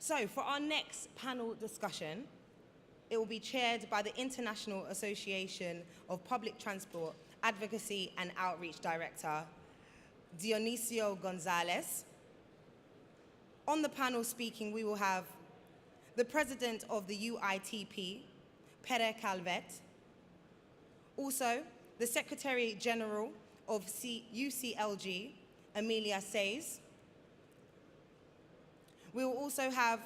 So for our next panel discussion, it will be chaired by the International Association of Public Transport Advocacy and Outreach Director, Dionisio González. On the panel speaking, we will have the President of the UITP, Pere Calvet. Also, the Secretary General of UCLG, Emilia Saiz. We will also have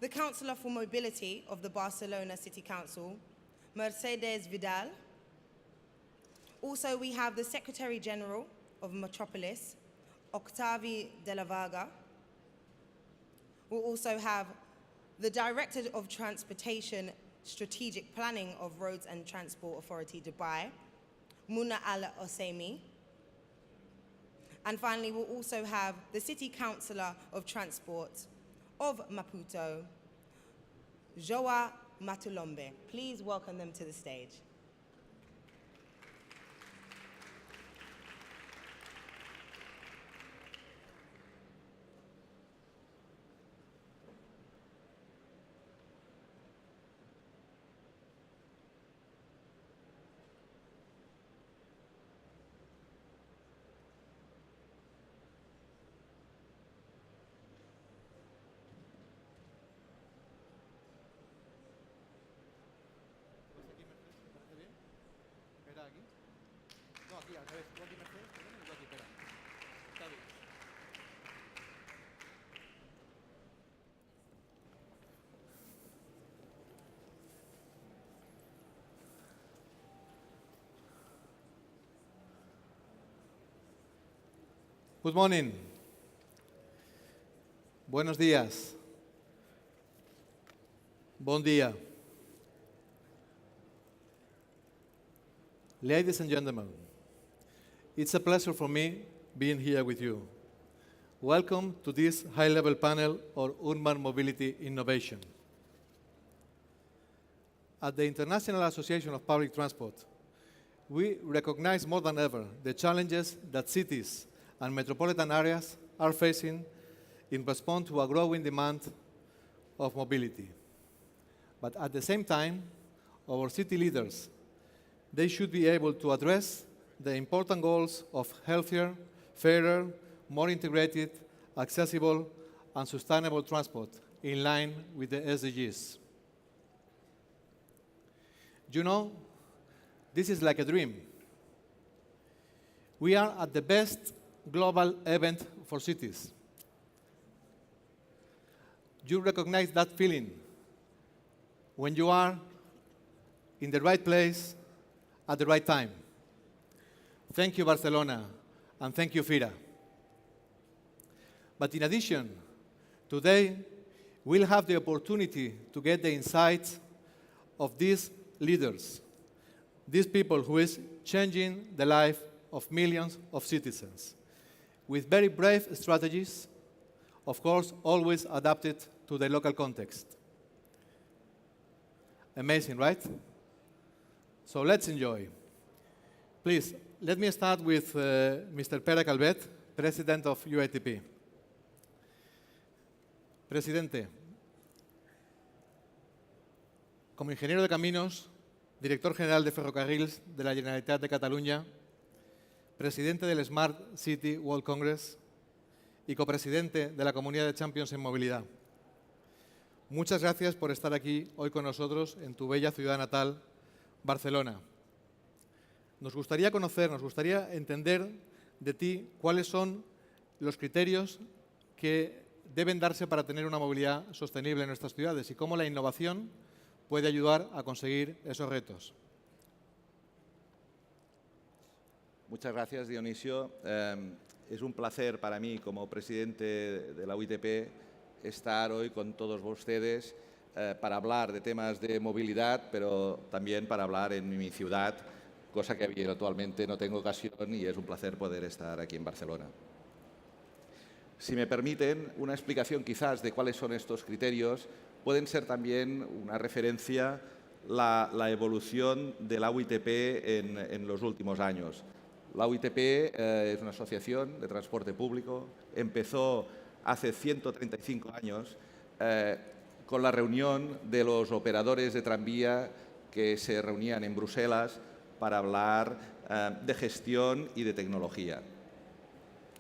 the Councillor for Mobility of the Barcelona City Council, Mercedes Vidal. Also, we have the Secretary General of Metropolis, Octavi de la Varga. We'll also have the Director of Transportation Strategic Planning of Roads and Transport Authority Dubai, Muna Osaimi. And finally, we'll also have the City Councillor of Transport of Maputo, Joao Matlombe. Please welcome them to the stage. Good morning. Buenos días. Bon dia. Ladies and gentlemen, it's a pleasure for me being here with you. Welcome to this high-level panel on urban mobility innovation. At the International Association of Public Transport, we recognize more than ever the challenges that cities and metropolitan areas are facing in response to a growing demand of mobility. But at the same time, our city leaders, they should be able to address the important goals of healthier, fairer, more integrated, accessible, and sustainable transport in line with the SDGs. You know, this is like a dream. We are at the best global event for cities. You recognize that feeling when you are in the right place at the right time. Thank you, Barcelona, and thank you, FIRA. But in addition, today we'll have the opportunity to get the insights of these leaders, these people who is changing the life of millions of citizens, with very brave strategies, of course, always adapted to the local context. Amazing, right? So let's enjoy. Please, let me start with Mr. Pere Calvet, President of UITP. Presidente, como ingeniero de caminos, director general de ferrocarriles de la Generalitat de Cataluña, presidente del Smart City World Congress y copresidente de la Comunidad de Champions en Movilidad. Muchas gracias por estar aquí hoy con nosotros en tu bella ciudad natal, Barcelona. Nos gustaría conocer, nos gustaría entender de ti cuáles son los criterios que deben darse para tener una movilidad sostenible en nuestras ciudades y cómo la innovación puede ayudar a conseguir esos retos. Muchas gracias, Dionisio. Es un placer para mí, como presidente de la UITP, estar hoy con todos ustedes para hablar de temas de movilidad, pero también para hablar en mi ciudad, cosa que habitualmente no tengo ocasión y es un placer poder estar aquí en Barcelona. Si me permiten, una explicación quizás de cuáles son estos criterios pueden ser también una referencia la evolución de la UITP en los últimos años. La UITP es una asociación de transporte público, empezó hace 135 años con la reunión de los operadores de tranvía que se reunían en Bruselas para hablar de gestión y de tecnología.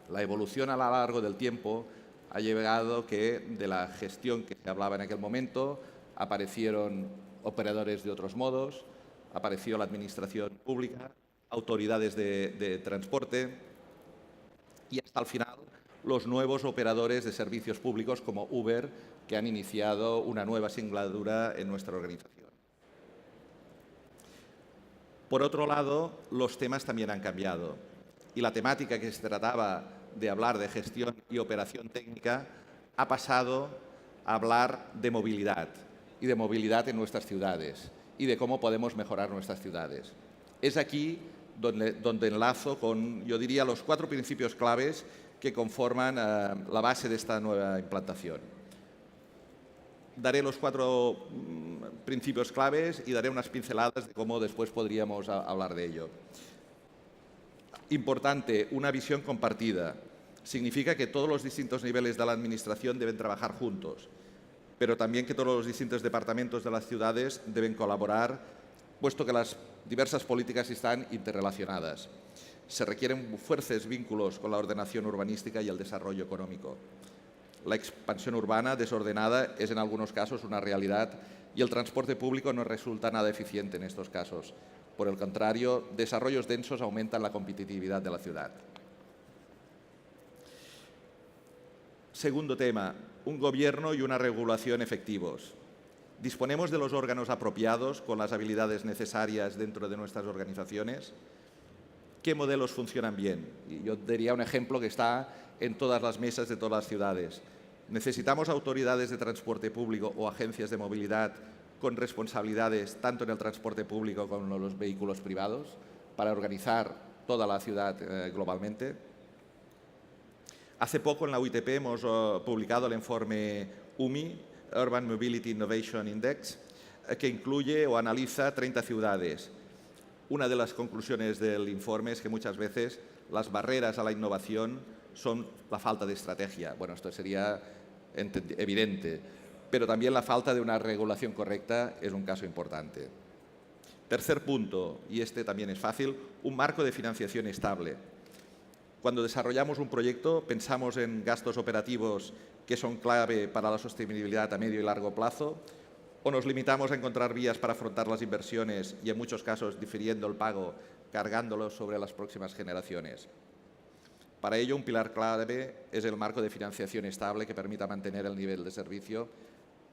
La evolución a lo largo del tiempo ha llevado que de la gestión que se hablaba en aquel momento aparecieron operadores de otros modos, apareció la administración pública, autoridades de transporte y hasta el final los nuevos operadores de servicios públicos como Uber, que han iniciado una nueva singladura en nuestra organización. Por otro lado, los temas también han cambiado y la temática que se trataba de hablar de gestión y operación técnica ha pasado a hablar de movilidad y de movilidad en nuestras ciudades y de cómo podemos mejorar nuestras ciudades. Es aquí donde enlazo con, yo diría, los 4 principios claves que conforman la base de esta nueva implantación. Daré los 4 principios claves y daré unas pinceladas de cómo después podríamos hablar de ello. Importante, una visión compartida. Significa que todos los distintos niveles de la Administración deben trabajar juntos, pero también que todos los distintos departamentos de las ciudades deben colaborar, puesto que las diversas políticas están interrelacionadas. Se requieren fuertes vínculos con la ordenación urbanística y el desarrollo económico. La expansión urbana desordenada es en algunos casos una realidad y el transporte público no resulta nada eficiente en estos casos. Por el contrario, desarrollos densos aumentan la competitividad de la ciudad. Segundo tema, un gobierno y una regulación efectivos. ¿Disponemos de los órganos apropiados con las habilidades necesarias dentro de nuestras organizaciones? ¿Qué modelos funcionan bien? Y yo diría un ejemplo que está en todas las mesas de todas las ciudades. ¿Necesitamos autoridades de transporte público o agencias de movilidad con responsabilidades tanto en el transporte público como en los vehículos privados para organizar toda la ciudad globalmente? Hace poco en la UITP hemos publicado el informe UMI, Urban Mobility Innovation Index, que incluye o analiza 30 ciudades. Una de las conclusiones del informe es que muchas veces las barreras a la innovación son la falta de estrategia. Bueno, esto sería evidente, pero también la falta de una regulación correcta es un caso importante. Tercer punto, y este también es fácil, un marco de financiación estable. Cuando desarrollamos un proyecto, pensamos en gastos operativos que son clave para la sostenibilidad a medio y largo plazo, o nos limitamos a encontrar vías para afrontar las inversiones y, en muchos casos, difiriendo el pago, cargándolo sobre las próximas generaciones. Para ello, un pilar clave es el marco de financiación estable que permita mantener el nivel de servicio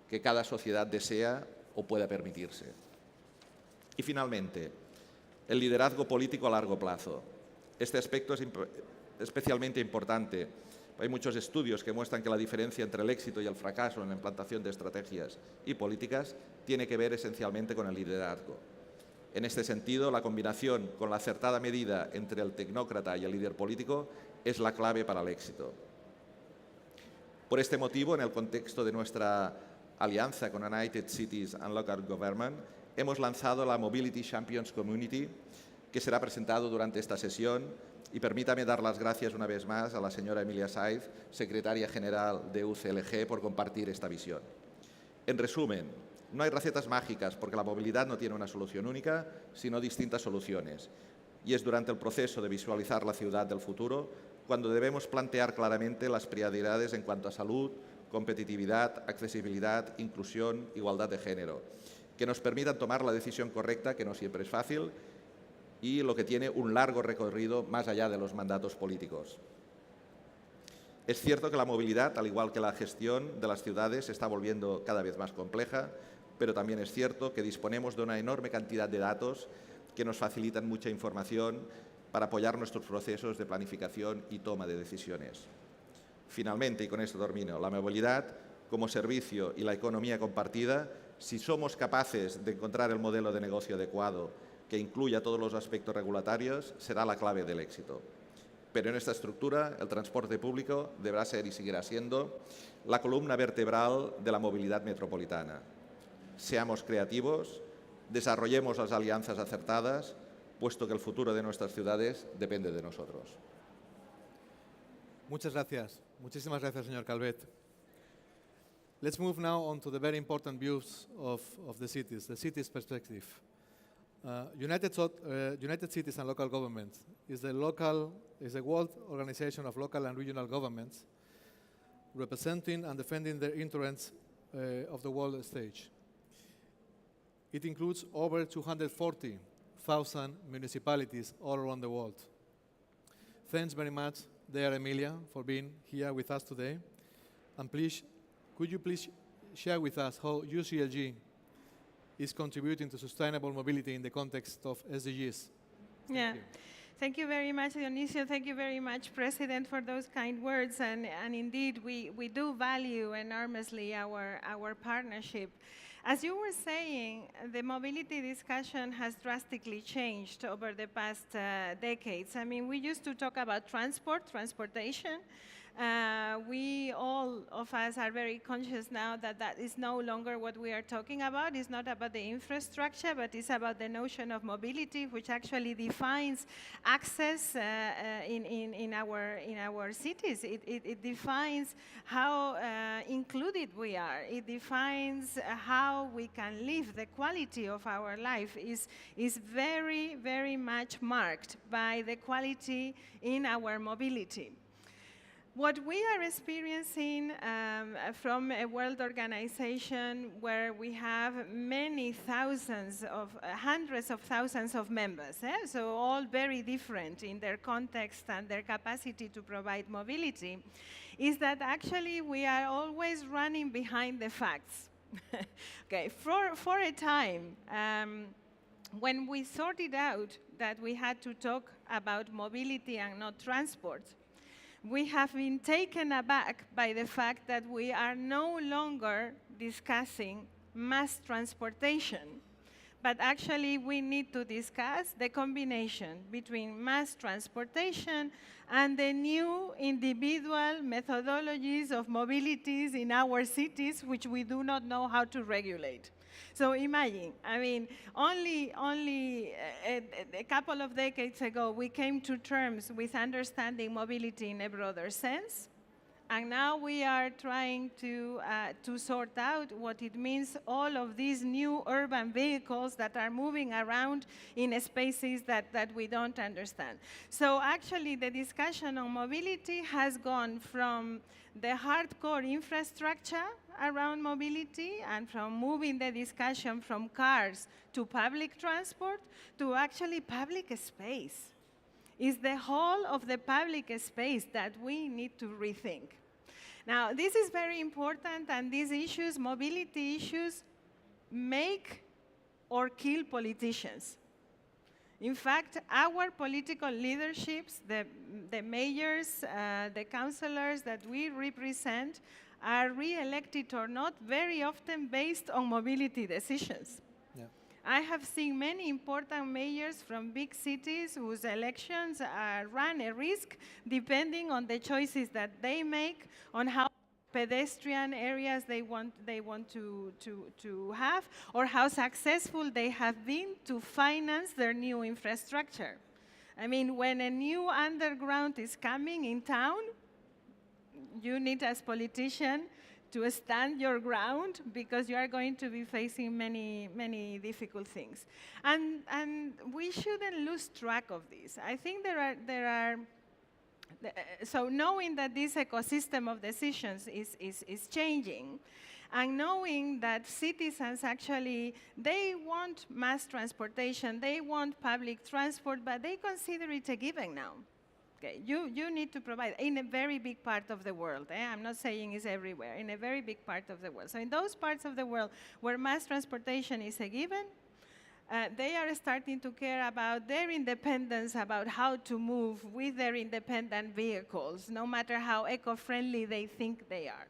que cada sociedad desea o pueda permitirse. Y, finalmente, el liderazgo político a largo plazo. Este aspecto es especialmente importante. Hay muchos estudios que muestran que la diferencia entre el éxito y el fracaso en la implantación de estrategias y políticas tiene que ver esencialmente con el liderazgo. En este sentido, la combinación con la acertada medida entre el tecnócrata y el líder político es la clave para el éxito. Por este motivo, en el contexto de nuestra alianza con United Cities and Local Government, hemos lanzado la Mobility Champions Community, que será presentado durante esta sesión. Y permítame dar las gracias una vez más a la señora Emilia Saiz, secretaria general de UCLG, por compartir esta visión. En resumen, no hay recetas mágicas porque la movilidad no tiene una solución única, sino distintas soluciones. Y es durante el proceso de visualizar la ciudad del futuro cuando debemos plantear claramente las prioridades en cuanto a salud, competitividad, accesibilidad, inclusión, igualdad de género, que nos permitan tomar la decisión correcta, que no siempre es fácil, y lo que tiene un largo recorrido más allá de los mandatos políticos. Es cierto que la movilidad, al igual que la gestión de las ciudades, se está volviendo cada vez más compleja, pero también es cierto que disponemos de una enorme cantidad de datos que nos facilitan mucha información para apoyar nuestros procesos de planificación y toma de decisiones. Finalmente, y con esto termino, la movilidad como servicio y la economía compartida, si somos capaces de encontrar el modelo de negocio adecuado que incluya todos los aspectos regulatorios, será la clave del éxito. Pero en esta estructura, el transporte público deberá ser y seguirá siendo la columna vertebral de la movilidad metropolitana. Seamos creativos, desarrollemos las alianzas acertadas, puesto que el futuro de nuestras ciudades depende de nosotros. Muchas gracias. Muchísimas gracias, señor Calvet. Let's move now on to the very important views of the city's perspective. United Cities and Local Governments is a world organization of local and regional governments representing and defending the interests of the world stage. It includes over 240,000 municipalities all around the world. Thanks very much, dear Emilia, for being here with us today. And please, could you please share with us how UCLG is contributing to sustainable mobility in the context of SDGs? Yeah. Thank you very much, Dionisio. Thank you very much, President, for those kind words. And indeed, we do value enormously our partnership. As you were saying, the mobility discussion has drastically changed over the past decades. I mean, we used to talk about transportation. We, all of us, are very conscious now that that is no longer what we are talking about. It's not about the infrastructure, but it's about the notion of mobility, which actually defines access in our cities. It defines how included we are. It defines how we can live. The quality of our life is very, very much marked by the quality in our mobility. What we are experiencing from a world organization where we have many thousands of, hundreds of thousands of members, so all very different in their context and their capacity to provide mobility, is that actually we are always running behind the facts. Okay, for a time, when we sorted out that we had to talk about mobility and not transport, we have been taken aback by the fact that we are no longer discussing mass transportation, but actually we need to discuss the combination between mass transportation and the new individual methodologies of mobilities in our cities, which we do not know how to regulate. So imagine, I mean, only a couple of decades ago, we came to terms with understanding mobility in a broader sense. And now we are trying to sort out what it means, all of these new urban vehicles that are moving around in spaces that we don't understand. So actually, the discussion on mobility has gone from the hardcore infrastructure around mobility and from moving the discussion from cars to public transport to actually public space. It's the whole of the public space that we need to rethink. Now, this is very important, and these issues, mobility issues, make or kill politicians. In fact, our political leaderships, the mayors, the councillors that we represent, are re-elected or not very often based on mobility decisions. Yeah. I have seen many important mayors from big cities whose elections run a risk depending on the choices that they make, on how pedestrian areas they want to have, or how successful they have been to finance their new infrastructure. I mean, when a new underground is coming in town, you need, as politician, to stand your ground because you are going to be facing many, many difficult things. And we shouldn't lose track of this. I think so knowing that this ecosystem of decisions is changing, and knowing that citizens actually, they want mass transportation, they want public transport, but they consider it a given now. Okay, you need to provide in a very big part of the world. I'm not saying it's everywhere, in a very big part of the world. So in those parts of the world where mass transportation is a given, they are starting to care about their independence, about how to move with their independent vehicles, no matter how eco-friendly they think they are.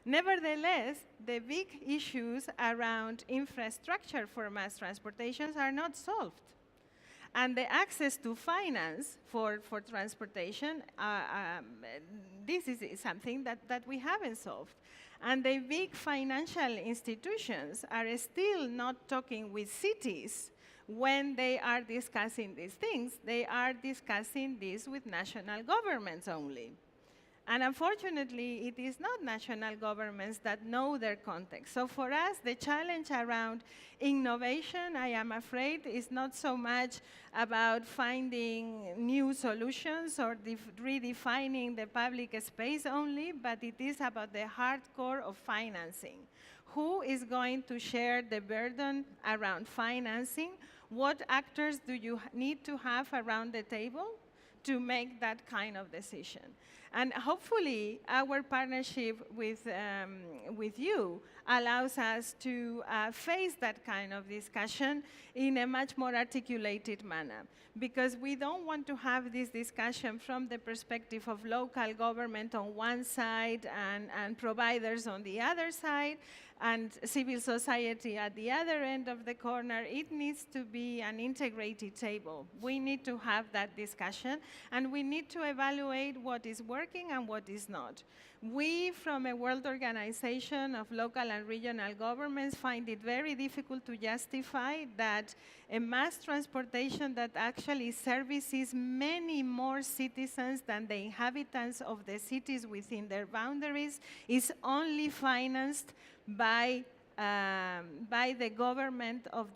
Nevertheless, the big issues around infrastructure for mass transportations are not solved. And the access to finance for transportation, this is something that we haven't solved. And the big financial institutions are still not talking with cities when they are discussing these things. They are discussing this with national governments only. And unfortunately, it is not national governments that know their context. So for us, the challenge around innovation, I am afraid, is not so much about finding new solutions or redefining the public space only, but it is about the hardcore of financing. Who is going to share the burden around financing? What actors do you need to have around the table to make that kind of decision? And hopefully, our partnership with you allows us to face that kind of discussion in a much more articulated manner. Because we don't want to have this discussion from the perspective of local government on one side and providers on the other side, and civil society at the other end of the corner. It needs to be an integrated table. We need to have that discussion, and we need to evaluate what is working and what is not. We, from a World Organization of Local and Regional Governments, find it very difficult to justify that a mass transportation that actually services many more citizens than the inhabitants of the cities within their boundaries is only financed by the government of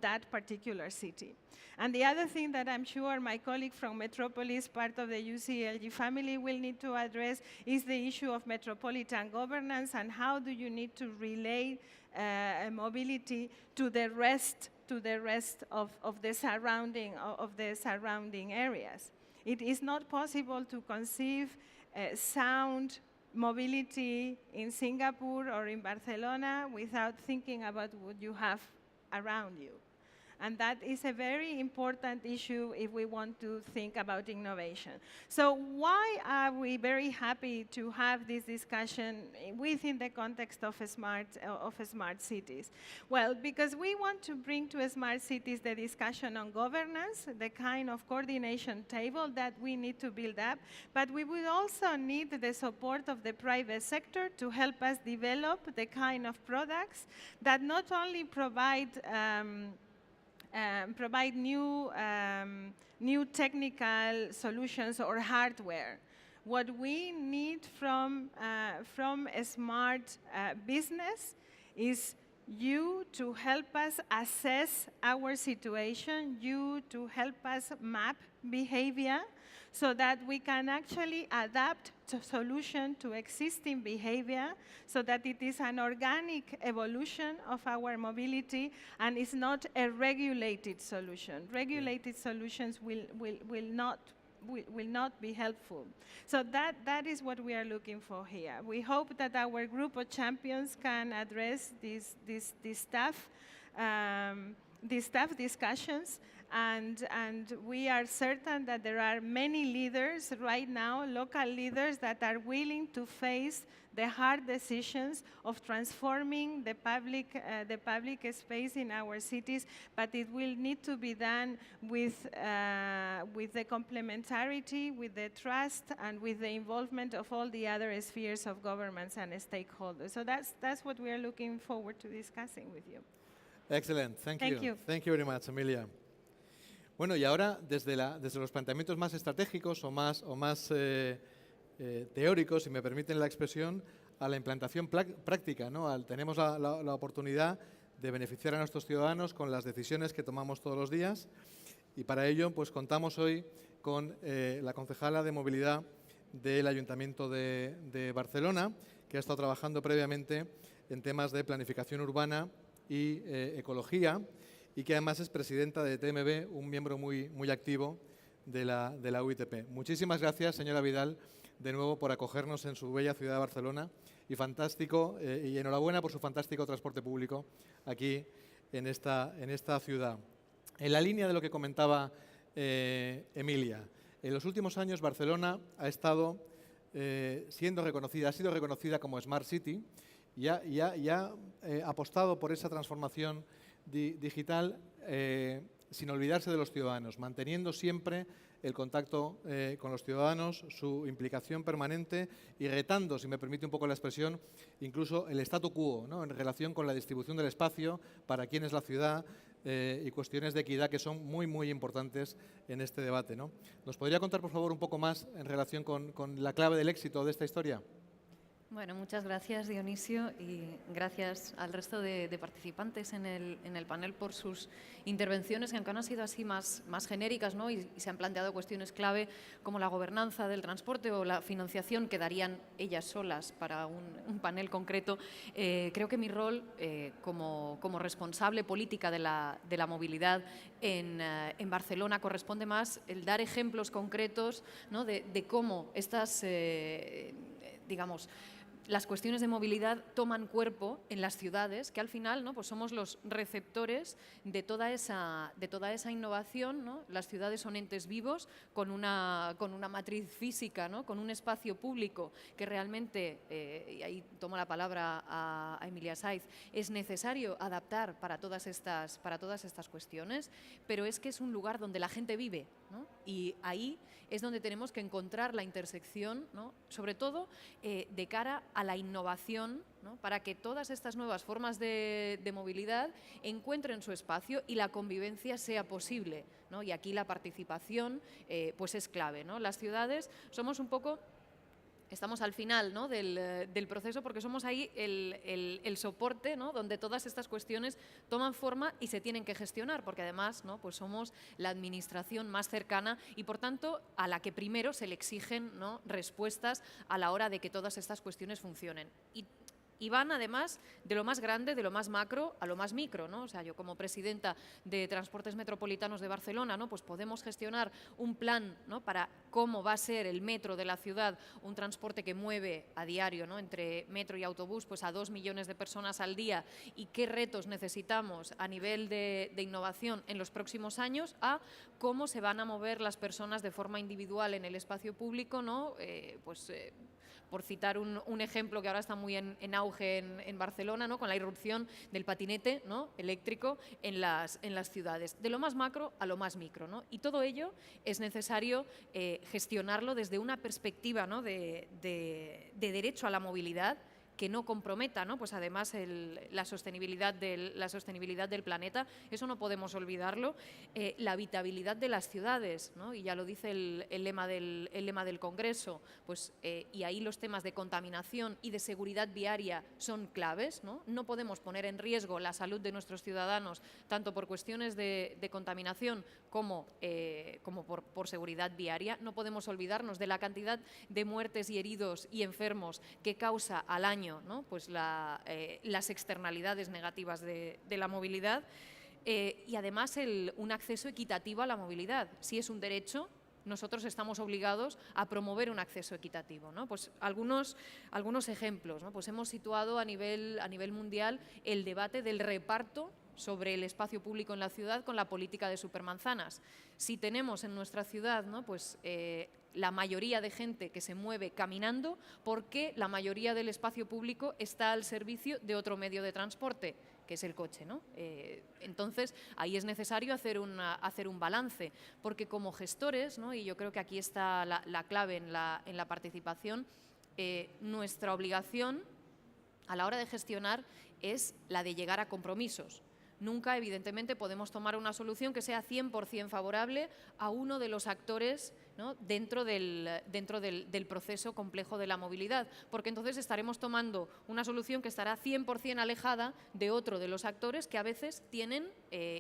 that particular city. And the other thing that I'm sure my colleague from Metropolis, part of the UCLG family, will need to address is the issue of metropolitan governance and how do you need to relay mobility to the rest of the surrounding areas. It is not possible to conceive sound mobility in Singapore or in Barcelona without thinking about what you have around you. And that is a very important issue if we want to think about innovation. So why are we very happy to have this discussion within the context of smart cities? Well, because we want to bring to smart cities the discussion on governance, the kind of coordination table that we need to build up, but we will also need the support of the private sector to help us develop the kind of products that not only provide new technical solutions or hardware. What we need from a smart business is you to help us assess our situation, you to help us map behavior so that we can actually adapt the solution to existing behavior so that it is an organic evolution of our mobility and is not a regulated solution. Regulated solutions will not be helpful. So that is what we are looking for here. We hope that our group of champions can address these tough discussions, and we are certain that there are many leaders right now, local leaders, that are willing to face the hard decisions of transforming the public space in our cities, but it will need to be done with the complementarity, with the trust, and with the involvement of all the other spheres of governments and stakeholders. So that's what we are looking forward to discussing with you. Excellent, thank you. Thank you very much, Emilia. Bueno, y ahora desde los planteamientos más estratégicos o más teóricos, si me permiten la expresión, a la implantación práctica, ¿no? Tenemos la oportunidad de beneficiar a nuestros ciudadanos con las decisiones que tomamos todos los días, y para ello pues contamos hoy con la concejala de movilidad del Ayuntamiento de Barcelona, que ha estado trabajando previamente en temas de planificación urbana y ecología, y que además es presidenta de TMB, un miembro muy activo de la UITP. Muchísimas gracias, señora Vidal, de nuevo por acogernos en su bella ciudad de Barcelona, y fantástico, y enhorabuena por su fantástico transporte público aquí en esta ciudad. En la línea de lo que comentaba Emilia, en los últimos años Barcelona ha sido reconocida como Smart City y ha apostado por esa transformación digital sin olvidarse de los ciudadanos, manteniendo siempre el contacto con los ciudadanos, su implicación permanente y retando, si me permite un poco la expresión, incluso el statu quo, ¿no? En relación con la distribución del espacio, para quién es la ciudad, y cuestiones de equidad que son muy, muy importantes en este debate, ¿no? ¿Nos podría contar, por favor, un poco más en relación con la clave del éxito de esta historia? Bueno, muchas gracias, Dionisio, y gracias al resto de participantes en el panel por sus intervenciones, que aunque han sido así más genéricas, ¿no? y se han planteado cuestiones clave como la gobernanza del transporte o la financiación, que darían ellas solas para un panel concreto. Creo que mi rol como responsable política de la movilidad en Barcelona corresponde más el dar ejemplos concretos, ¿no? de cómo estas, digamos, las cuestiones de movilidad toman cuerpo en las ciudades, que al final, ¿no? pues somos los receptores de toda esa innovación, ¿no? Las ciudades son entes vivos con una matriz física, ¿no? Con un espacio público que realmente, y ahí tomo la palabra a Emilia Saiz, es necesario adaptar para todas estas cuestiones, pero es que es un lugar donde la gente vive, ¿no? Y ahí es donde tenemos que encontrar la intersección, ¿no? Sobre todo de cara a la innovación, ¿no? Para que todas estas nuevas formas de movilidad encuentren su espacio y la convivencia sea posible, ¿no? Y aquí la participación pues es clave, ¿no? Las ciudades somos un poco... Estamos al final, ¿no? del proceso, porque somos ahí el soporte, ¿no? Donde todas estas cuestiones toman forma y se tienen que gestionar, porque además, ¿no? pues somos la administración más cercana y, por tanto, a la que primero se le exigen, ¿no? respuestas a la hora de que todas estas cuestiones funcionen. Y van, además, de lo más grande, de lo más macro a lo más micro, ¿no? O sea, yo como presidenta de Transportes Metropolitanos de Barcelona, ¿no? pues podemos gestionar un plan, ¿no? para cómo va a ser el metro de la ciudad, un transporte que mueve a diario, ¿no? entre metro y autobús pues a 2 millones de personas al día, y qué retos necesitamos a nivel de innovación en los próximos años, a cómo se van a mover las personas de forma individual en el espacio público, ¿no? Por citar un ejemplo que ahora está muy en auge en Barcelona, ¿no? con la irrupción del patinete, ¿no? eléctrico en las ciudades, de lo más macro a lo más micro, ¿no? Y todo ello es necesario gestionarlo desde una perspectiva, ¿no? de derecho a la movilidad, que no comprometa, ¿no? pues además la sostenibilidad del planeta. Eso no podemos olvidarlo. La habitabilidad de las ciudades, ¿no? y ya lo dice el lema del Congreso, pues, y ahí los temas de contaminación y de seguridad viaria son claves, ¿no? No podemos poner en riesgo la salud de nuestros ciudadanos, tanto por cuestiones de contaminación como por seguridad viaria. No podemos olvidarnos de la cantidad de muertes y heridos y enfermos que causa al año, ¿no? pues las externalidades negativas de la movilidad, y además un acceso equitativo a la movilidad. Si es un derecho, nosotros estamos obligados a promover un acceso equitativo, ¿no? Pues algunos ejemplos, ¿no? Pues hemos situado a nivel mundial el debate del reparto sobre el espacio público en la ciudad con la política de supermanzanas. Si tenemos en nuestra ciudad, ¿no? pues la mayoría de gente que se mueve caminando, ¿por qué la mayoría del espacio público está al servicio de otro medio de transporte, que es el coche, ¿no? Entonces, ahí es necesario hacer un balance, porque como gestores, ¿no? y yo creo que aquí está la clave en la participación, nuestra obligación a la hora de gestionar es la de llegar a compromisos. Nunca, evidentemente, podemos tomar una solución que sea 100% favorable a uno de los actores, ¿no? dentro del proceso complejo de la movilidad, porque entonces estaremos tomando una solución que estará 100% alejada de otro de los actores que a veces tienen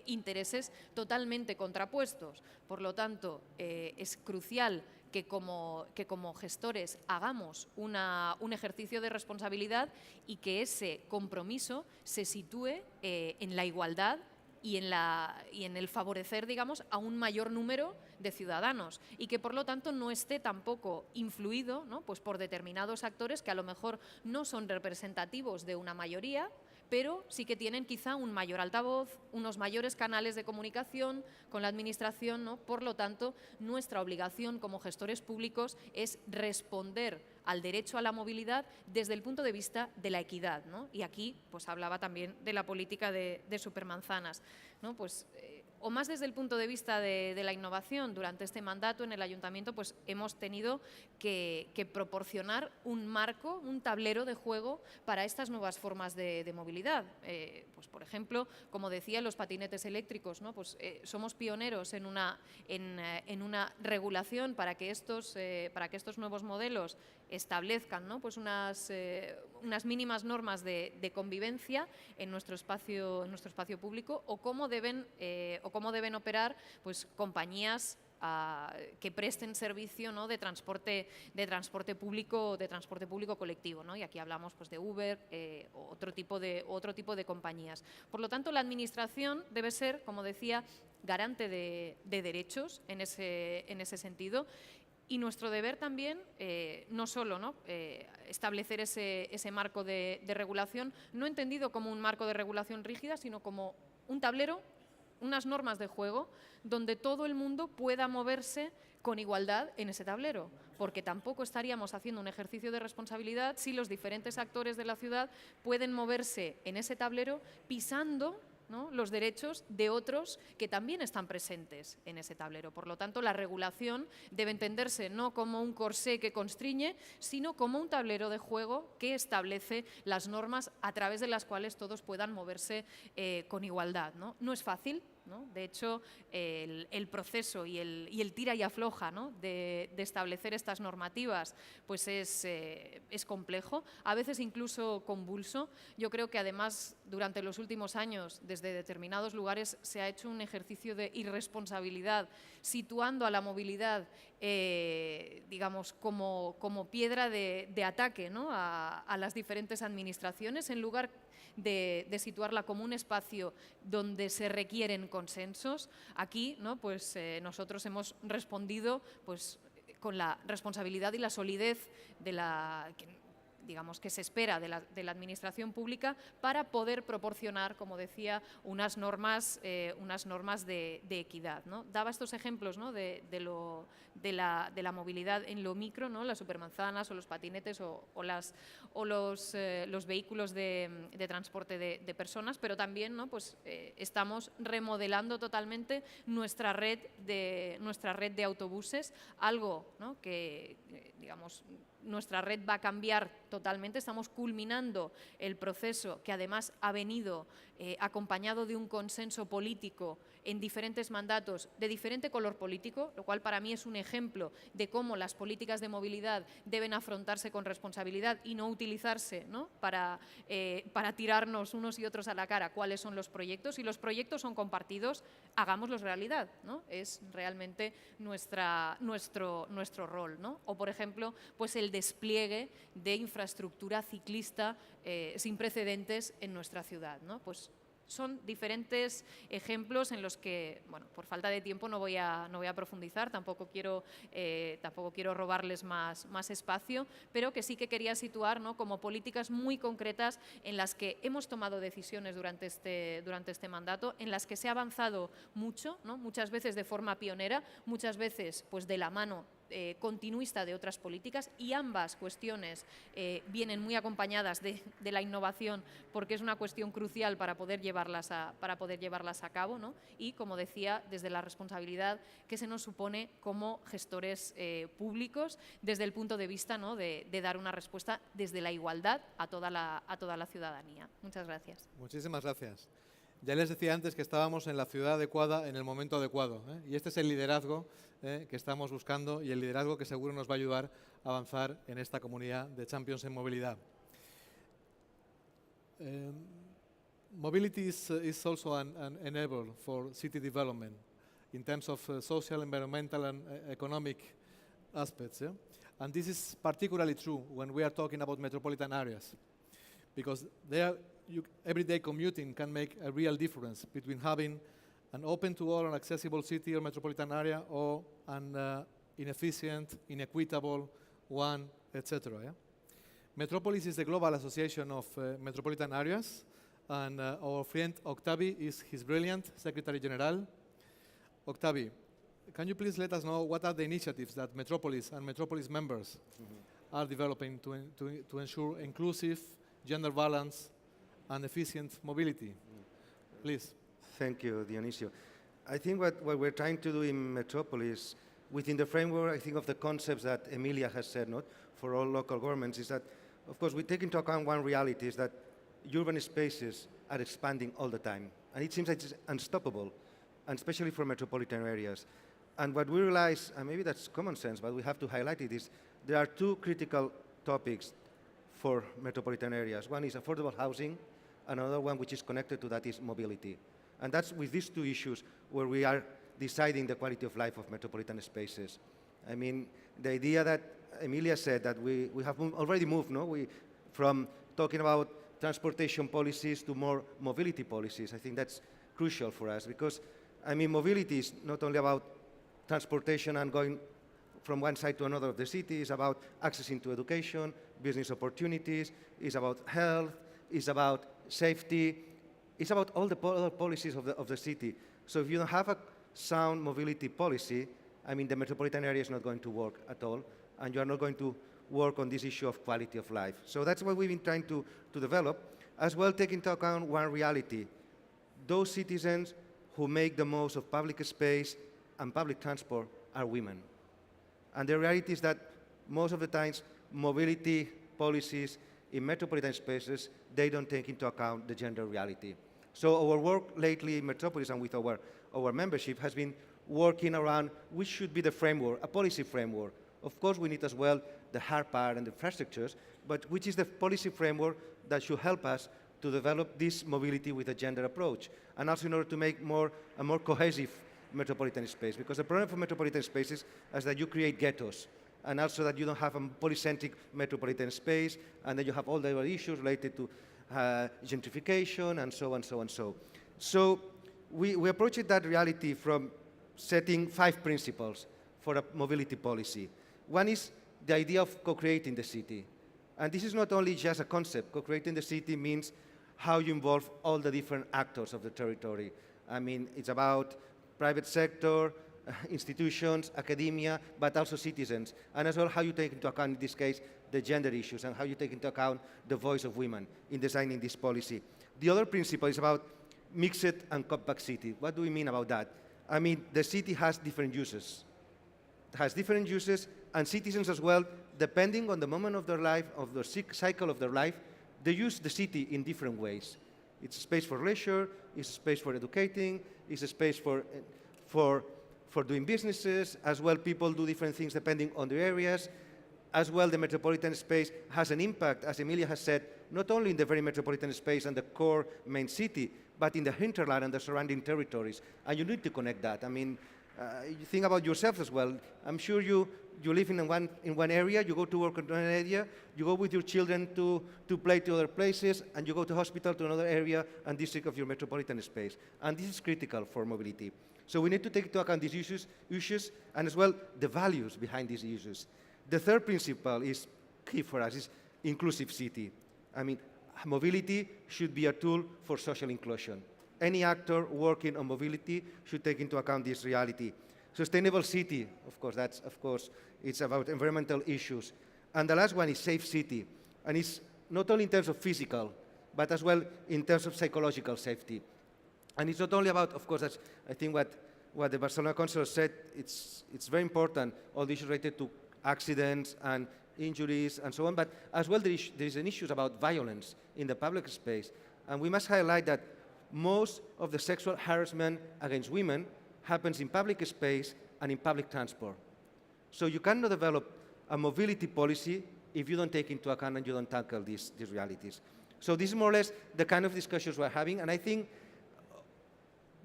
intereses totalmente contrapuestos. Por lo tanto, es crucial que como gestores hagamos un ejercicio de responsabilidad y que ese compromiso se sitúe en la igualdad y en el favorecer, digamos, a un mayor número de ciudadanos, y que por lo tanto no esté tampoco influido, ¿no? pues por determinados actores que a lo mejor no son representativos de una mayoría, pero sí que tienen quizá un mayor altavoz, unos mayores canales de comunicación con la administración, ¿no? Por lo tanto, nuestra obligación como gestores públicos es responder al derecho a la movilidad desde el punto de vista de la equidad, ¿no? Y aquí pues hablaba también de la política de supermanzanas, ¿no? Pues, o más desde el punto de vista de la innovación. Durante este mandato en el Ayuntamiento pues hemos tenido que proporcionar un marco, un tablero de juego para estas nuevas formas de movilidad. Pues, por ejemplo, como decía, los patinetes eléctricos, ¿no? Pues, somos pioneros en una regulación para que estos nuevos modelos establezcan, ¿no? Pues unas mínimas normas de convivencia en nuestro espacio público, o cómo deben operar, pues, compañías que presten servicio, ¿no? de transporte público colectivo, ¿no? Y aquí hablamos, pues, de Uber o otro tipo de compañías. Por lo tanto, la administración debe ser, como decía, garante de derechos en ese sentido. Y nuestro deber también, no solo, ¿no? Establecer ese marco de regulación, no entendido como un marco de regulación rígida, sino como un tablero, unas normas de juego, donde todo el mundo pueda moverse con igualdad en ese tablero, porque tampoco estaríamos haciendo un ejercicio de responsabilidad si los diferentes actores de la ciudad pueden moverse en ese tablero pisando, ¿no? los derechos de otros que también están presentes en ese tablero. Por lo tanto, la regulación debe entenderse no como un corsé que constriñe, sino como un tablero de juego que establece las normas a través de las cuales todos puedan moverse con igualdad, ¿no? No es fácil, ¿no? De hecho, el proceso y el tira y afloja, ¿no? de establecer estas normativas, pues es complejo, a veces incluso convulso. Yo creo que además durante los últimos años, desde determinados lugares, se ha hecho un ejercicio de irresponsabilidad, situando a la movilidad, digamos, como piedra de ataque, ¿no? a las diferentes administraciones, en lugar de situarla como un espacio donde se requieren consensos. Aquí, ¿no? Pues, nosotros hemos respondido, pues, con la responsabilidad y la solidez digamos, que se espera de la administración pública para poder proporcionar, como decía, unas normas de equidad, ¿no? Daba estos ejemplos, ¿no? de la movilidad en lo micro, ¿no? Las supermanzanas o los patinetes o los vehículos de transporte de personas, pero también, ¿no? Pues, estamos remodelando totalmente nuestra red de autobuses, algo, ¿no? que, digamos, nuestra red va a cambiar totalmente. Estamos culminando el proceso, que además ha venido acompañado de un consenso político en diferentes mandatos de diferente color político, lo cual para mí es un ejemplo de cómo las políticas de movilidad deben afrontarse con responsabilidad y no utilizarse, ¿no? para tirarnos unos y otros a la cara cuáles son los proyectos. Si los proyectos son compartidos, hagámoslos realidad, ¿no? Es realmente nuestro rol, ¿no? O, por ejemplo, pues el despliegue de infraestructura ciclista sin precedentes en nuestra ciudad, ¿no? Pues son diferentes ejemplos en los que, bueno, por falta de tiempo no voy a profundizar, tampoco quiero robarles más espacio, pero que sí que quería situar, ¿no? como políticas muy concretas en las que hemos tomado decisiones durante este mandato, en las que se ha avanzado mucho, ¿no? Muchas veces de forma pionera, muchas veces, pues, de la mano continuista de otras políticas, y ambas cuestiones vienen muy acompañadas de la innovación, porque es una cuestión crucial para poder llevarlas a cabo, ¿no? Y, como decía, desde la responsabilidad que se nos supone como gestores públicos, desde el punto de vista, ¿no? de dar una respuesta desde la igualdad a toda la ciudadanía. Muchas gracias. Muchísimas gracias. Ya les decía antes que estábamos en la ciudad adecuada, en el momento adecuado, ¿eh? Y este es el liderazgo que estamos buscando, y el liderazgo que seguro nos va a ayudar a avanzar en esta comunidad de champions en movilidad. Mobility is also an enabler for city development in terms of social, environmental and economic aspects. Yeah? And this is particularly true when we are talking about metropolitan areas, because everyday commuting can make a real difference between having an open to all and accessible city or metropolitan area, or an inefficient, inequitable one, etc. Yeah? Metropolis is the global association of metropolitan areas, and our friend Octavi is his brilliant Secretary General. Octavi, can you please let us know what are the initiatives that Metropolis and Metropolis members are developing to ensure inclusive, gender balance, and efficient mobility? Please. Thank you, Dionisio. I think what we're trying to do in Metropolis, within the framework, I think, of the concepts that Emilia has said, not for all local governments, is that, of course, we take into account one reality, is that urban spaces are expanding all the time. And it seems like it's unstoppable, and especially for metropolitan areas. And what we realize, and maybe that's common sense, but we have to highlight it, is there are two critical topics for metropolitan areas. One is affordable housing, and another one which is connected to that is mobility. And that's with these two issues where we are deciding the quality of life of metropolitan spaces. I mean, the idea that Emilia said that we have already moved, no? From talking about transportation policies to more mobility policies. I think that's crucial for us because, I mean, mobility is not only about transportation and going from one side to another of the city. It's about accessing to education, business opportunities. It's about health. It's about safety. It's about all the other policies of the city. So if you don't have a sound mobility policy, I mean, the metropolitan area is not going to work at all, and you are not going to work on this issue of quality of life. So that's what we've been trying to develop, as well take into account one reality. Those citizens who make the most of public space and public transport are women. And the reality is that most of the times, mobility policies in metropolitan spaces, they don't take into account the gender reality. So our work lately in Metropolis and with our membership has been working around which should be the framework, a policy framework. Of course, we need as well the hard part and the infrastructures, but which is the policy framework that should help us to develop this mobility with a gender approach, and also in order to make a more cohesive metropolitan space. Because the problem for metropolitan spaces is that you create ghettos, and also that you don't have a polycentric metropolitan space, and then you have all the other issues related to gentrification and so on, so on, so. So we approached that reality from setting 5 principles for a mobility policy. One is the idea of co-creating the city. And this is not only just a concept. Co-creating the city means how you involve all the different actors of the territory. I mean, it's about private sector, institutions, academia, but also citizens. And as well, how you take into account, in this case, the gender issues, and how you take into account the voice of women in designing this policy. The other principle is about mixed and compact city. What do we mean about that? I mean, the city has different uses. It has different uses, and citizens as well, depending on the moment of their life, of the cycle of their life, they use the city in different ways. It's a space for leisure, it's a space for educating, it's a space for doing businesses. As well, people do different things depending on their areas. As well, the metropolitan space has an impact, as Emilia has said, not only in the very metropolitan space and the core main city, but in the hinterland and the surrounding territories. And you need to connect that. I mean, you think about yourself as well. I'm sure you live in one area, you go to work in one area, you go with your children to play to other places, and you go to hospital to another area and district of your metropolitan space. And this is critical for mobility. So we need to take into account these issues and as well the values behind these issues. The third principle is key for us, is inclusive city. I mean, mobility should be a tool for social inclusion. Any actor working on mobility should take into account this reality. Sustainable city, it's about environmental issues. And the last one is safe city. And it's not only in terms of physical, but as well in terms of psychological safety. And it's not only about, of course, that's, I think what the Barcelona Councillor said, it's very important, all the issues related to accidents and injuries and so on, but as well there is an issue about violence in the public space. And we must highlight that most of the sexual harassment against women happens in public space and in public transport. So you cannot develop a mobility policy if you don't take into account and you don't tackle these realities. So this is more or less the kind of discussions we're having, and I think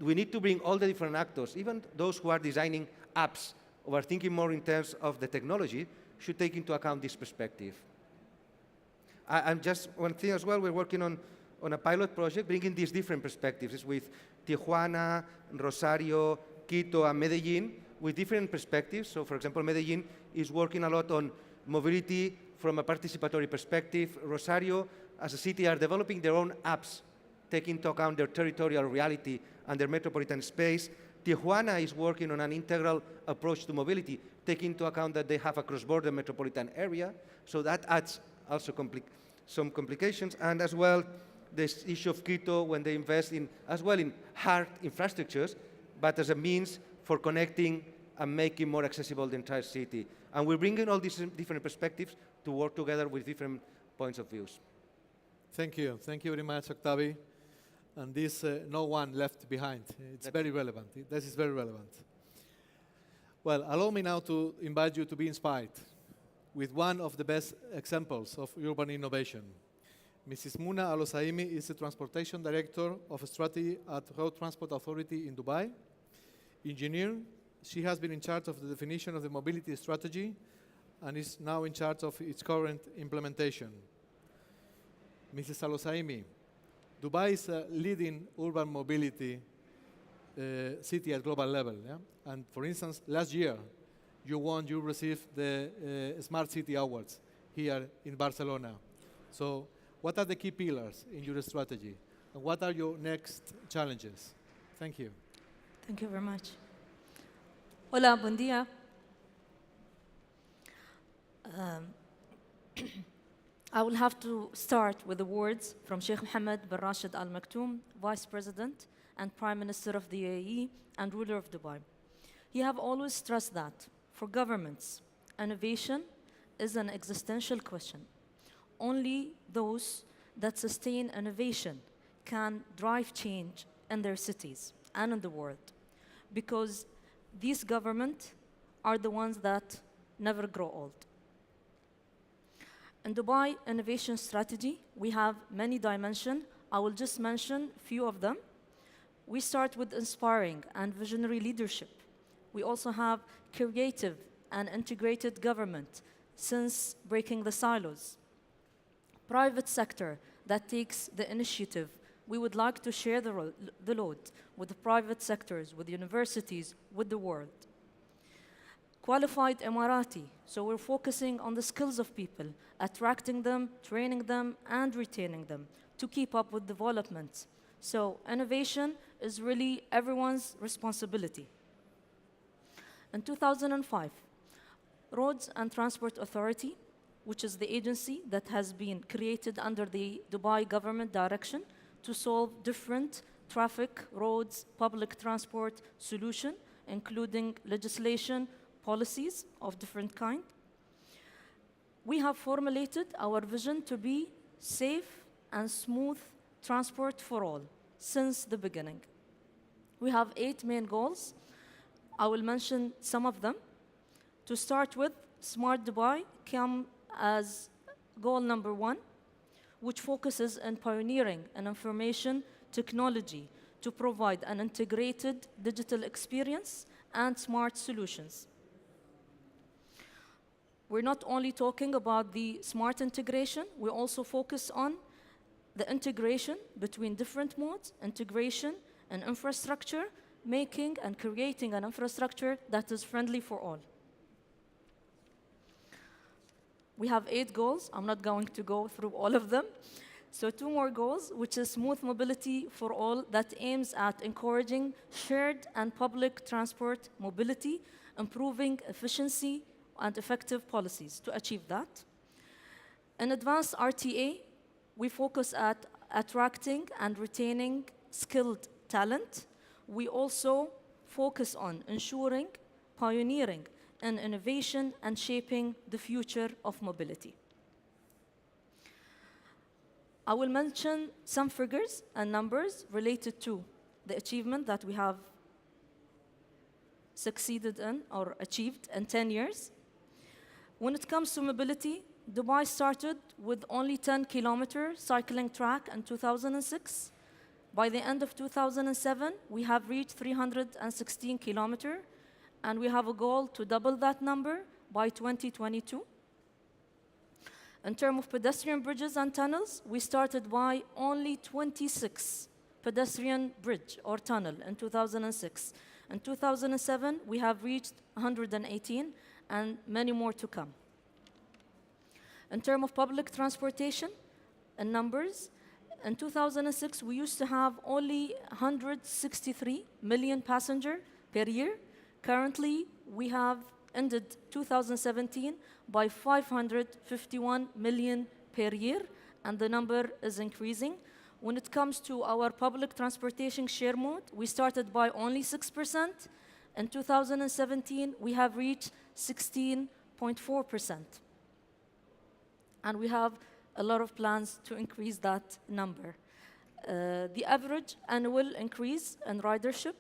we need to bring all the different actors, even those who are designing apps or are thinking more in terms of the technology, should take into account this perspective. And just one thing as well, we're working on a pilot project bringing these different perspectives. It's with Tijuana, Rosario, Quito, and Medellin, with different perspectives. So, for example, Medellin is working a lot on mobility from a participatory perspective. Rosario, as a city, are developing their own apps, taking into account their territorial reality and their metropolitan space. Tijuana is working on an integral approach to mobility, taking into account that they have a cross-border metropolitan area. So that adds also some complications. And as well, this issue of Quito, when they invest in, as well in hard infrastructures, but as a means for connecting and making more accessible the entire city. And we're bringing all these different perspectives to work together with different points of views. Thank you. Thank you very much, Octavi. and this no one left behind. It's very relevant. This is very relevant. Well, allow me now to invite you to be inspired with one of the best examples of urban innovation. Mrs. Muna Al-Osaimi is the Transportation Director of Strategy at Road Transport Authority in Dubai. Engineer, she has been in charge of the definition of the mobility strategy and is now in charge of its current implementation. Mrs. Al-Osaimi, Dubai is a leading urban mobility city at global level. Yeah? And for instance, last year, you received the Smart City Awards here in Barcelona. So what are the key pillars in your strategy? And what are your next challenges? Thank you. Thank you very much. Hola, buen día. I will have to start with the words from Sheikh Mohammed bin Rashid Al Maktoum, Vice President and Prime Minister of the UAE and ruler of Dubai. He have always stressed that for governments, innovation is an existential question. Only those that sustain innovation can drive change in their cities and in the world, because these governments are the ones that never grow old. In Dubai Innovation Strategy, we have many dimensions. I will just mention a few of them. We start with inspiring and visionary leadership. We also have creative and integrated government since breaking the silos. Private sector that takes the initiative. We would like to share the load with the private sectors, with universities, with the world. Qualified Emirati, so we're focusing on the skills of people, attracting them, training them, and retaining them to keep up with developments. So innovation is really everyone's responsibility. In 2005, Roads and Transport Authority, which is the agency that has been created under the Dubai government direction to solve different traffic, roads, public transport solution, including legislation, policies of different kind. We have formulated our vision to be safe and smooth transport for all since the beginning. We have 8 main goals. I will mention some of them. To start with, Smart Dubai came as goal number 1, which focuses on pioneering and information technology to provide an integrated digital experience and smart solutions. We're not only talking about the smart integration, we also focus on the integration between different modes, integration and infrastructure, making and creating an infrastructure that is friendly for all. We have 8 goals. I'm not going to go through all of them. So 2 more goals, which is smooth mobility for all, that aims at encouraging shared and public transport mobility, improving efficiency and effective policies to achieve that. In advanced RTA, we focus at attracting and retaining skilled talent. We also focus on ensuring pioneering in innovation and shaping the future of mobility. I will mention some figures and numbers related to the achievement that we have succeeded in or achieved in 10 years. When it comes to mobility, Dubai started with only 10-kilometer cycling track in 2006. By the end of 2007, we have reached 316 kilometers, and we have a goal to double that number by 2022. In terms of pedestrian bridges and tunnels, we started by only 26 pedestrian bridge or tunnel in 2006. In 2007, we have reached 118 and many more to come. In terms of public transportation and numbers, in 2006, we used to have only 163 million passengers per year. Currently, we have ended 2017 by 551 million per year, and the number is increasing. When it comes to our public transportation share mode, we started by only 6%. In 2017, we have reached 16.4%. And we have a lot of plans to increase that number. The average annual increase in ridership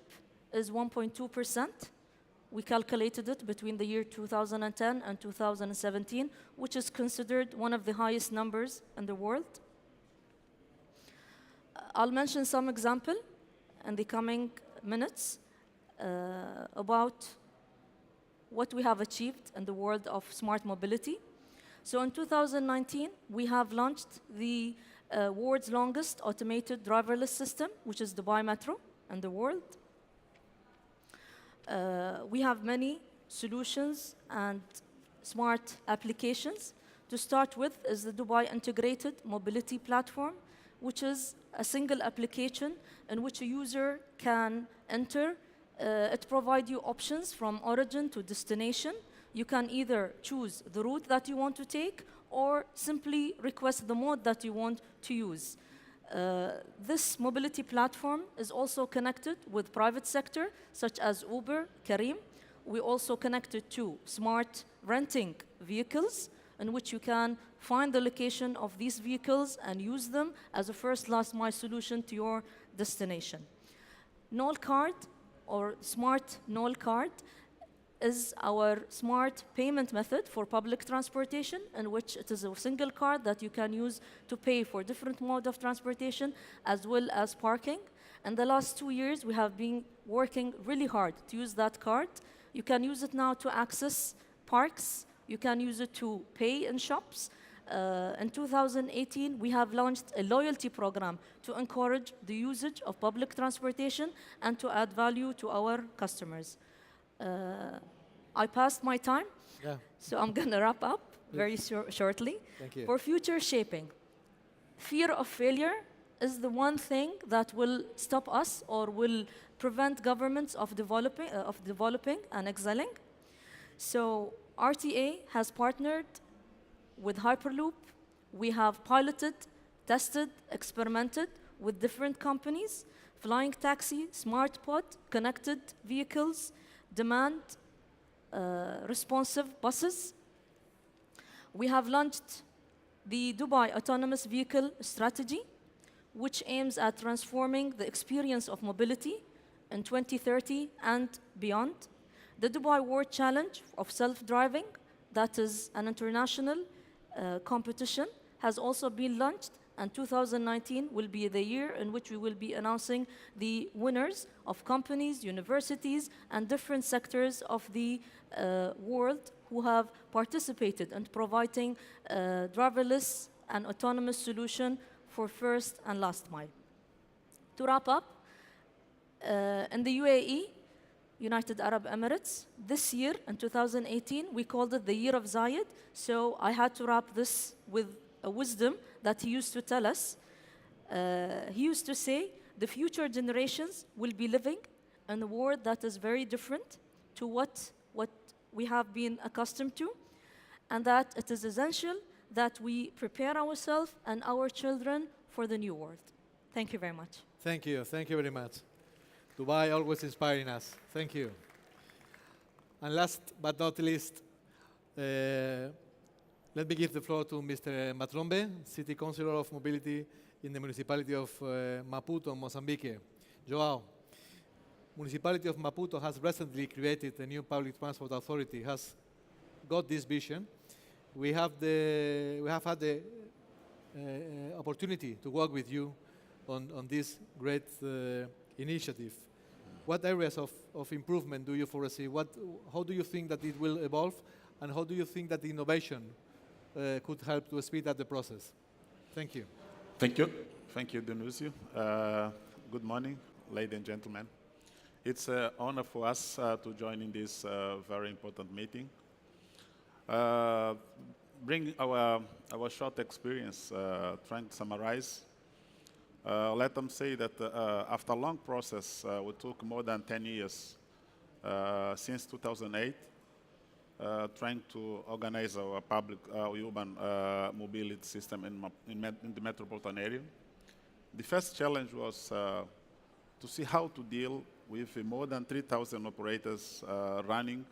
is 1.2%. We calculated it between the year 2010 and 2017, which is considered one of the highest numbers in the world. I'll mention some example in the coming minutes about what we have achieved in the world of smart mobility. So in 2019, we have launched the world's longest automated driverless system, which is Dubai Metro in the world. We have many solutions and smart applications. To start with is the Dubai Integrated Mobility Platform, which is a single application in which a user can enter. It provides you options from origin to destination. You can either choose the route that you want to take or simply request the mode that you want to use. This mobility platform is also connected with private sector, such as Uber, Careem. We also connected to smart renting vehicles, in which you can find the location of these vehicles and use them as a first last mile solution to your destination. Noll card, or smart Noll card, is our smart payment method for public transportation, in which it is a single card that you can use to pay for different modes of transportation as well as parking. In the last 2 years, we have been working really hard to use that card. You can use it now to access parks. You can use it to pay in shops. In 2018, we have launched a loyalty program to encourage the usage of public transportation and to add value to our customers. I passed my time, so I'm going to wrap up very shortly. Thank you. For future shaping, fear of failure is the one thing that will stop us or will prevent governments of developing and excelling. So RTA has partnered with Hyperloop. We have piloted, tested, experimented with different companies: flying taxi, smart pod, connected vehicles, demand responsive buses. We have launched the Dubai Autonomous Vehicle Strategy, which aims at transforming the experience of mobility in 2030 and beyond. The Dubai World Challenge of Self-Driving, that is an international competition, has also been launched, and 2019 will be the year in which we will be announcing the winners of companies, universities, and different sectors of the world who have participated in providing driverless and autonomous solution for first and last mile. To wrap up, in the UAE, United Arab Emirates, this year in 2018, we called it the Year of Zayed, so I had to wrap this with a wisdom that he used to tell us. He used to say, the future generations will be living in a world that is very different to what we have been accustomed to, and that it is essential that we prepare ourselves and our children for the new world. Thank you very much. Thank you very much. Dubai always inspiring us. Thank you. And last but not least, let me give the floor to Mr. Matlombe, City Councillor of Mobility in the Municipality of Maputo, Mozambique. Joao, Municipality of Maputo has recently created a new public transport authority, has got this vision. We have had the opportunity to work with you on this great initiative. What areas of improvement do you foresee? How do you think that it will evolve? And how do you think that the innovation could help to speed up the process? Thank you. Thank you. Thank you, Dionisio. Good morning, ladies and gentlemen. It's an honor for us to join in this very important meeting. Bring our short experience, trying to summarize. Let them say that after a long process, we took more than 10 years since 2008, trying to organize our public urban mobility system in the metropolitan area. The first challenge was to see how to deal with more than 3,000 operators running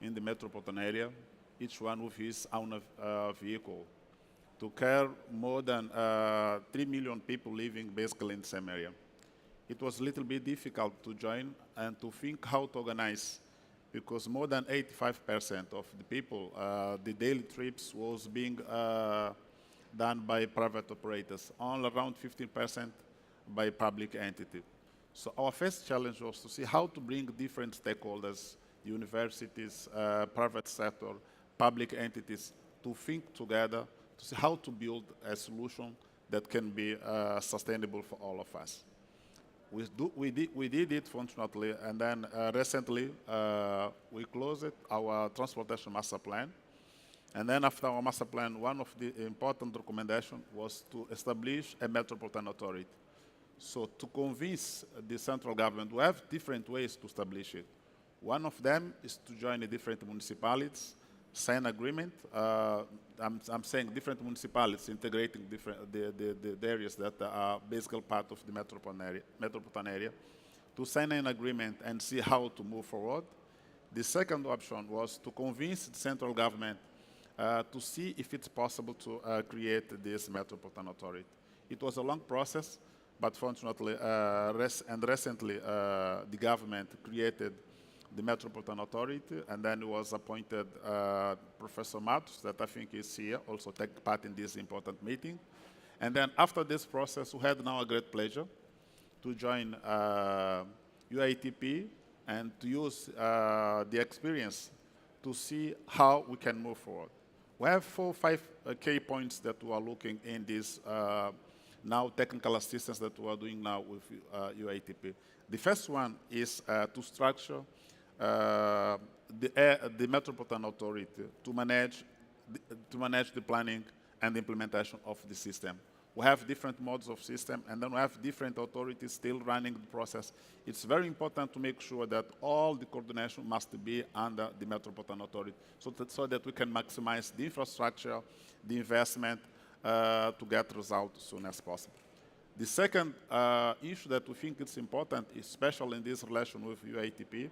in the metropolitan area, each one with his own vehicle, to care more than 3 million people living basically in the same area. It was a little bit difficult to join and to think how to organize, because more than 85% of the people, the daily trips was being done by private operators, only around 15% by public entity. So our first challenge was to see how to bring different stakeholders, universities, private sector, public entities, to think together to see how to build a solution that can be sustainable for all of us. We did it, fortunately, and then recently we closed our transportation master plan. And then after our master plan, one of the important recommendations was to establish a Metropolitan Authority. So to convince the central government, we have different ways to establish it. One of them is to join the different municipalities, sign agreement. I'm saying different municipalities integrating the areas that are basically part of the metropolitan area, to sign an agreement and see how to move forward. The second option was to convince the central government to see if it's possible to create this Metropolitan Authority. It was a long process, but fortunately, recently, the government created the Metropolitan Authority, and then was appointed Professor Matos, that I think is here, also take part in this important meeting. And then after this process, we had now a great pleasure to join UITP and to use the experience to see how we can move forward. We have 4 or 5 key points that we are looking in this now technical assistance that we are doing now with UITP. The first one is to structure the Metropolitan Authority to manage the planning and the implementation of the system. We have different modes of system, and then we have different authorities still running the process. It's very important to make sure that all the coordination must be under the Metropolitan Authority, so that we can maximize the infrastructure, the investment, to get results as soon as possible. The second issue that we think is important, especially in this relation with UITP,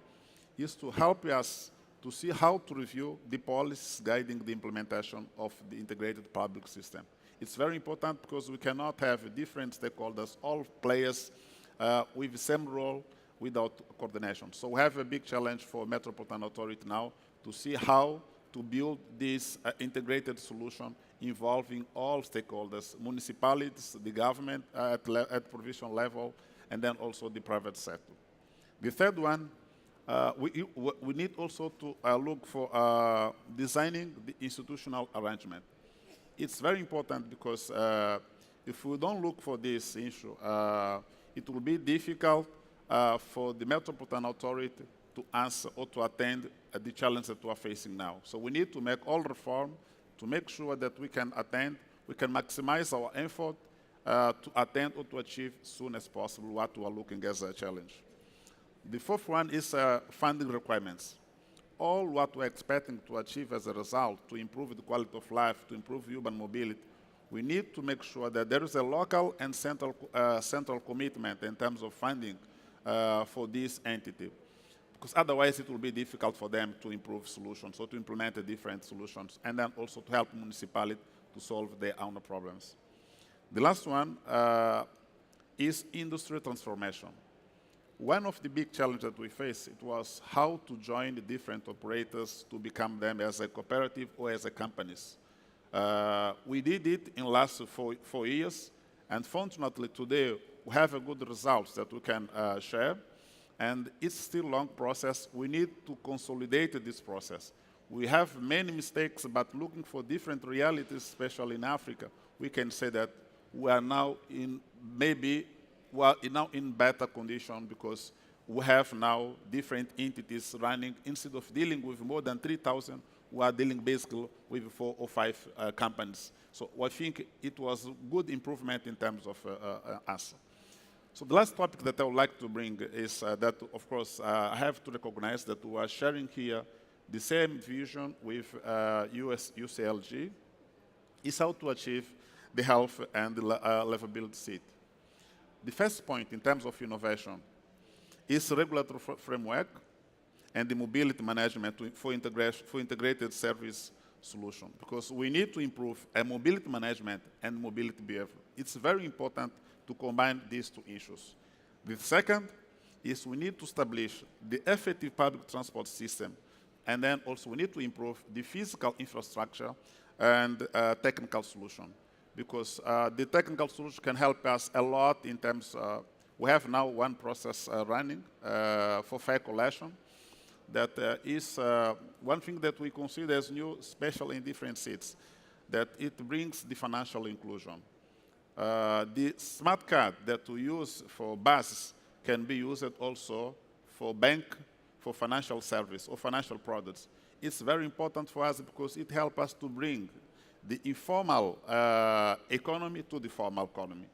is to help us to see how to review the policies guiding the implementation of the integrated public system. It's very important because we cannot have different stakeholders, all players with the same role without coordination. So we have a big challenge for Metropolitan Authority now to see how to build this integrated solution involving all stakeholders, municipalities, the government at provincial level, and then also the private sector. The third one, we need also to look for designing the institutional arrangement. It's very important because if we don't look for this issue, it will be difficult for the Metropolitan Authority to answer or to attend the challenge that we are facing now. So we need to make all reform to make sure that we can attend, we can maximize our effort to attend or to achieve as soon as possible what we are looking as a challenge. The fourth one is funding requirements. All what we're expecting to achieve as a result, to improve the quality of life, to improve urban mobility, we need to make sure that there is a local and central commitment in terms of funding for this entity. Because otherwise it will be difficult for them to improve solutions or to implement the different solutions, and then also to help municipalities to solve their own problems. The last one is industry transformation. One of the big challenges that we face, it was how to join the different operators to become them as a cooperative or as a companies. We did it in the last 4 years, and fortunately today we have a good results that we can share, and it's still a long process. We need to consolidate this process. We have many mistakes, but looking for different realities, especially in Africa, we can say that we are now in better condition because we have now different entities running. Instead of dealing with more than 3,000, we are dealing basically with 4 or 5 companies. So I think it was a good improvement in terms of us. So the last topic that I would like to bring is that, of course, I have to recognize that we are sharing here the same vision with UCLG, is how to achieve the health and the livability seat. The first point in terms of innovation is regulatory framework and the mobility management for integrated service solution, because we need to improve mobility management and mobility behavior. It's very important to combine these two issues. The second is we need to establish the effective public transport system, and then also we need to improve the physical infrastructure and technical solution, because the technical solution can help us a lot in terms of, we have now one process running for fare collection that is one thing that we consider as new, special in different cities, that it brings the financial inclusion. The smart card that we use for buses can be used also for bank, for financial service or financial products. It's very important for us because it helps us to bring the informal economy to the formal economy.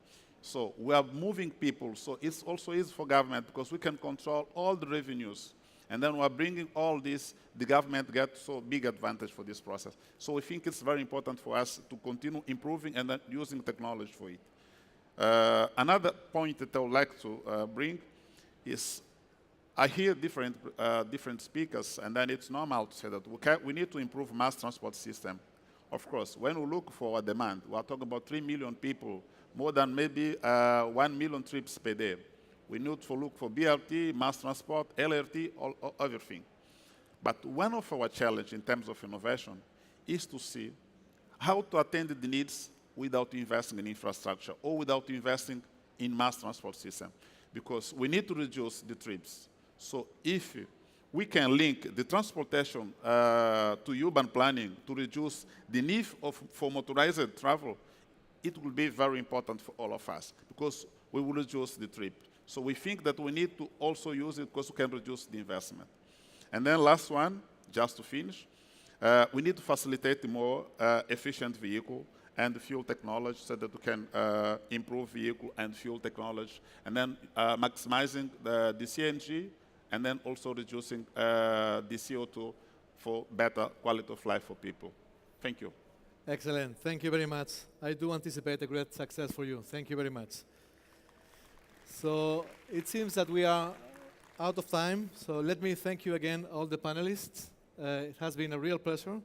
So we are moving people, so it's also easy for government because we can control all the revenues. And then we are bringing all this, the government gets so big advantage for this process. So we think it's very important for us to continue improving and then using technology for it. Another point that I would like to bring is, I hear different speakers, and then it's normal to say that we need to improve mass transport system. Of course, when we look for a demand, we are talking about 3 million people, more than maybe 1 million trips per day. We need to look for BRT, mass transport, LRT, everything. But one of our challenges in terms of innovation is to see how to attend the needs without investing in infrastructure or without investing in mass transport system, because we need to reduce the trips. So if we can link the transportation to urban planning to reduce the need for motorized travel, it will be very important for all of us, because we will reduce the trip. So we think that we need to also use it because we can reduce the investment. And then last one, just to finish, we need to facilitate the more efficient vehicle and the fuel technology so that we can improve vehicle and fuel technology, and then maximizing the CNG, and then also reducing the CO2 for better quality of life for people. Thank you. Excellent. Thank you very much. I do anticipate a great success for you. Thank you very much. So it seems that we are out of time. So let me thank you again, all the panelists. It has been a real pleasure.